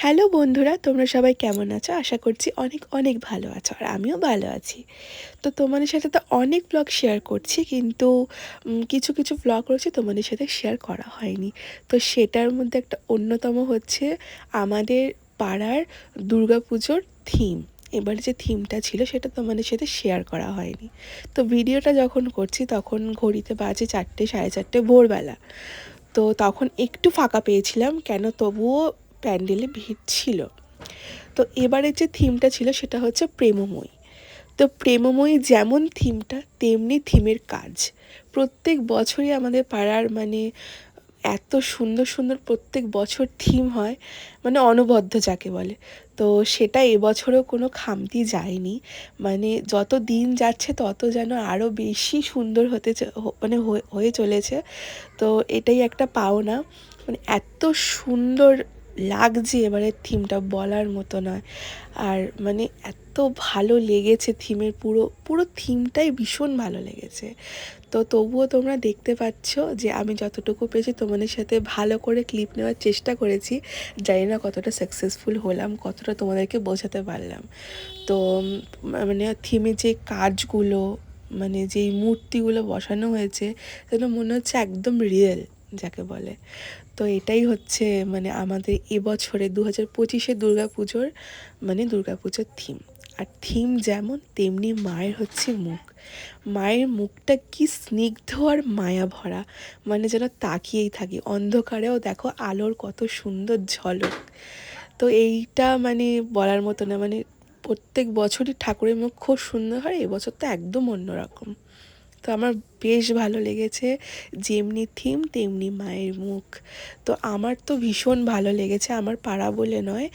Hello বন্ধুরা, তোমরা সবাই কেমন আছো? আশা করছি অনেক অনেক ভালো আছো, আর আমিও ভালো আছি। তো তোমাদের সাথে তো অনেক ব্লগ শেয়ার করছি, কিন্তু কিছু কিছু ব্লগ রয়েছে তোমাদের সাথে শেয়ার করা হয়নি। তো সেটার মধ্যে একটা অন্যতম হচ্ছে আমাদের পাড়ার দুর্গাপুজোর থিম। এবার যে থিমটা ছিল সেটা তোমাদের সাথে শেয়ার করা হয়নি। তো ভিডিওটা যখন করছি তখন ঘড়িতে বাজে 4টে, সাড়ে 4টে ভোরবেলা। তো তখন একটু ফাঁকা পেয়েছিলাম, কেন তবুও প্যান্ডেলে ভিড় ছিল। তো এবারের যে থিমটা ছিল সেটা হচ্ছে প্রেমময়ী। তো প্রেমময়ী যেমন থিমটা তেমনি থিমের কাজ। প্রত্যেক বছরই আমাদের পাড়ার এত সুন্দর সুন্দর প্রত্যেক বছর থিম হয়, অনবদ্য যাকে বলে। তো সেটা এবছরও কোনো খামতি যায়নি। যত দিন যাচ্ছে তত যেন আরও বেশি সুন্দর হয়ে চলেছে। তো এটাই একটা পাওনা। এত সুন্দর লাগছে এবারের থিমটা, বলার মতো নয়। আর এত ভালো লেগেছে থিমের পুরো পুরো থিমটাই ভীষণ ভালো লেগেছে। তো তবুও তোমরা দেখতে পাচ্ছ যে আমি যতটুকু পেরেছি তোমাদের সাথে ভালো করে ক্লিপ নেওয়ার চেষ্টা করেছি। জানি না কতটা সাকসেসফুল হলাম, কতটা তোমাদেরকে বোঝাতে পারলাম। তো থিমে যে কাজগুলো, যেই মূর্তিগুলো বসানো হয়েছে, যেন মনে হচ্ছে একদম রিয়েল যাকে বলে। তো এটাই হচ্ছে আমাদের এবছরে 2025-এ দুর্গাপুজোর দুর্গাপুজোর থিম। আর থিম যেমন তেমনি মায়ের হচ্ছে মুখ। মায়ের মুখটা কি স্নিগ্ধ আর মায়া ভরা, যেন তাকিয়েই থাকি। অন্ধকারেও দেখো আলোর কত সুন্দর ঝলক। তো এইটা বলার মতো না। প্রত্যেক বছরই ঠাকুরের মুখ খুব সুন্দর হয়, এবছর তো একদম অন্যরকম। তো আমার বেশ ভালো লেগেছে, যেমনি থিম তেমনি মায়ের মুখ। তো আমার তো ভীষণ ভালো লেগেছে। আমার পাড়া বলে নয়,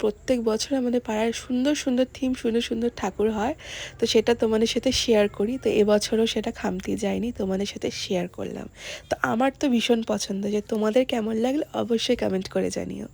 প্রত্যেক বছর আমাদের পাড়ায় সুন্দর সুন্দর থিম, সুন্দর সুন্দর ঠাকুর হয়। তো সেটা তোমাদের সাথে শেয়ার করি। তো এবছরও সেটা খামতি যায়নি, তোমাদের সাথে শেয়ার করলাম। তো আমার তো ভীষণ পছন্দ। যে তোমাদের কেমন লাগলো অবশ্যই কমেন্ট করে জানিও।